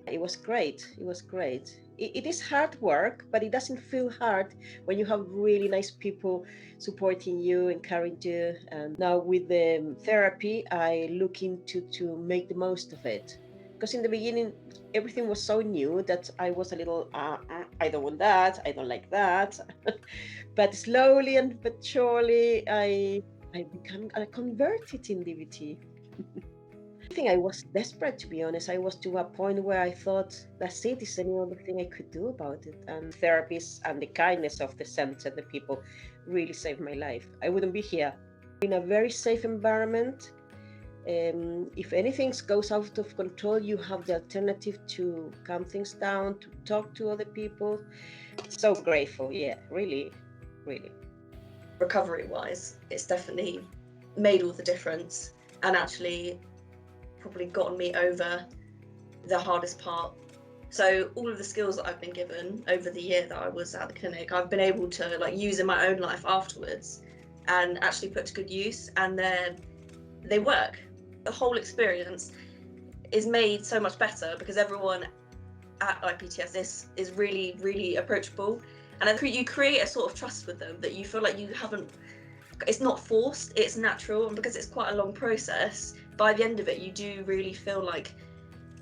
It was great. It was great. It is hard work, but it doesn't feel hard when you have really nice people supporting you, encouraging you. And now with the therapy, I look into to make the most of it. Because in the beginning, everything was so new that I was a little, I don't want that, I don't like that. But slowly and but surely, I converted in DBT. I think I was desperate, to be honest. I was to a point where I thought, that's it, is there any other thing I could do about it? And therapies and the kindness of the center, the people, really saved my life. I wouldn't be here. In a very safe environment, if anything goes out of control, you have the alternative to calm things down, to talk to other people. So grateful, yeah, really, really. Recovery-wise, it's definitely made all the difference, and actually probably gotten me over the hardest part. So all of the skills that I've been given over the year that I was at the clinic, I've been able to like use in my own life afterwards and actually put to good use, and then they work. The whole experience is made so much better because everyone at IPTS is really, really approachable, and you create a sort of trust with them that you feel like you haven't, it's not forced, it's natural. And because it's quite a long process, by the end of it, you do really feel like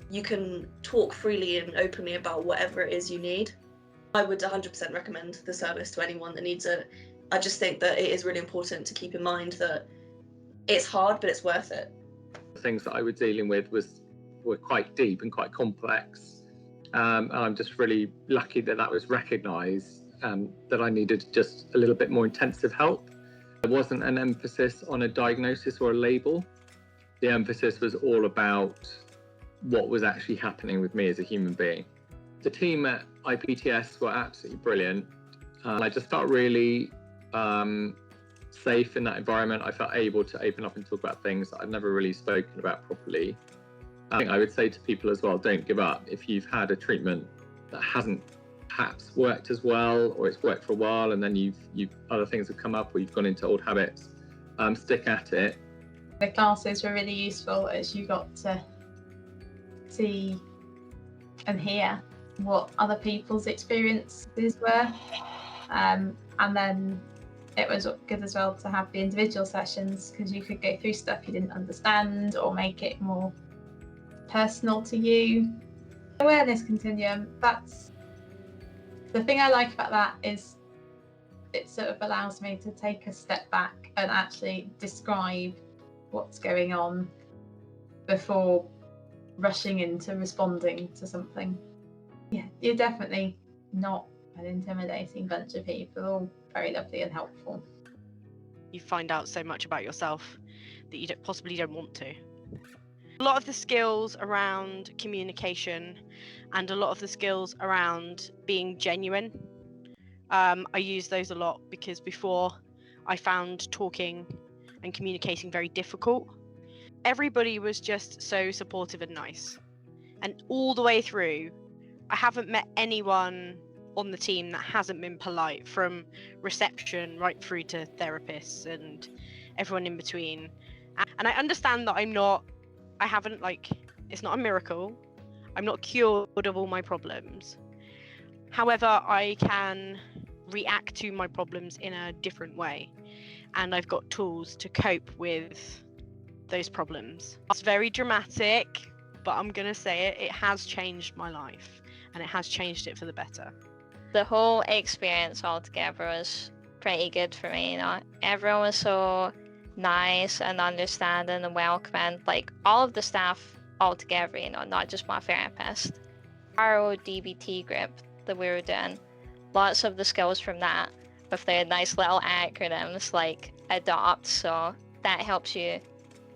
you can talk freely and openly about whatever it is you need. I would 100% recommend the service to anyone that needs it. I just think that it is really important to keep in mind that it's hard, but it's worth it. The things that I was dealing with were quite deep and quite complex. And I'm just really lucky that that was recognised, that I needed just a little bit more intensive help. There wasn't an emphasis on a diagnosis or a label. The emphasis was all about what was actually happening with me as a human being. The team at IPTS were absolutely brilliant. I just felt really safe in that environment. I felt able to open up and talk about things that I'd never really spoken about properly. I think I would say to people as well, don't give up. If you've had a treatment that hasn't perhaps worked as well, or it's worked for a while and then you've other things have come up, or you've gone into old habits, stick at it. The classes were really useful as you got to see and hear what other people's experiences were, and then it was good as well to have the individual sessions because you could go through stuff you didn't understand or make it more personal to you. Awareness continuum, that's the thing I like about that, is it sort of allows me to take a step back and actually describe what's going on before rushing into responding to something. Yeah, you're definitely not an intimidating bunch of people, all very lovely and helpful. You find out so much about yourself that you possibly don't want to. A lot of the skills around communication and a lot of the skills around being genuine, I use those a lot because before I found talking and communicating very difficult. Everybody was just so supportive and nice. And all the way through, I haven't met anyone on the team that hasn't been polite, from reception right through to therapists and everyone in between. And I understand that it's not a miracle. I'm not cured of all my problems. However, I can react to my problems in a different way. And I've got tools to cope with those problems. It's very dramatic, but I'm going to say it has changed my life, and it has changed it for the better. The whole experience altogether was pretty good for me, you know. Everyone was so nice and understanding and welcoming, like all of the staff altogether, you know, not just my therapist. Our DBT group that we were doing, lots of the skills from that with their nice little acronyms like ADOPT, so that helps you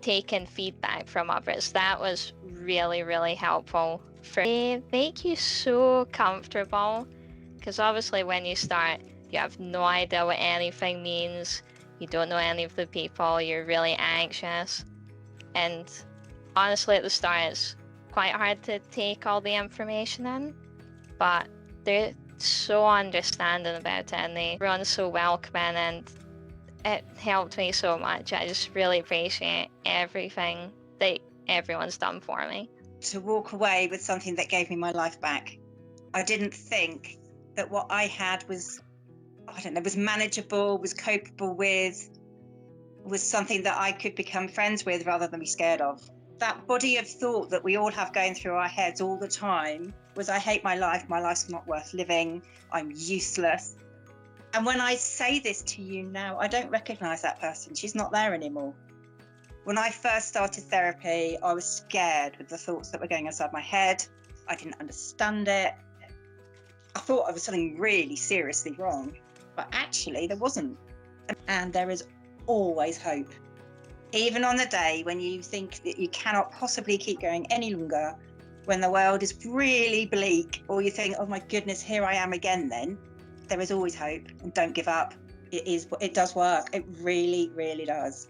take in feedback from others. That was really, really helpful. They make you so comfortable, because obviously when you start, you have no idea what anything means, you don't know any of the people, you're really anxious, and honestly at the start it's quite hard to take all the information in, but they're so understanding about it, and everyone's so welcoming, and it helped me so much. I just really appreciate everything that everyone's done for me. to walk away with something that gave me my life back. I didn't think that what I had was, I don't know, was manageable, was copable with, was something that I could become friends with rather than be scared of. That body of thought that we all have going through our heads all the time was, I hate my life's not worth living, I'm useless. And when I say this to you now, I don't recognize that person. She's not there anymore. When I first started therapy, I was scared with the thoughts that were going inside my head. I didn't understand it. I thought I was something really seriously wrong, but actually there wasn't. And there is always hope. Even on the day when you think that you cannot possibly keep going any longer, when the world is really bleak, or you think, oh my goodness, here I am again, then there is always hope, and don't give up. It does work. It really, really does.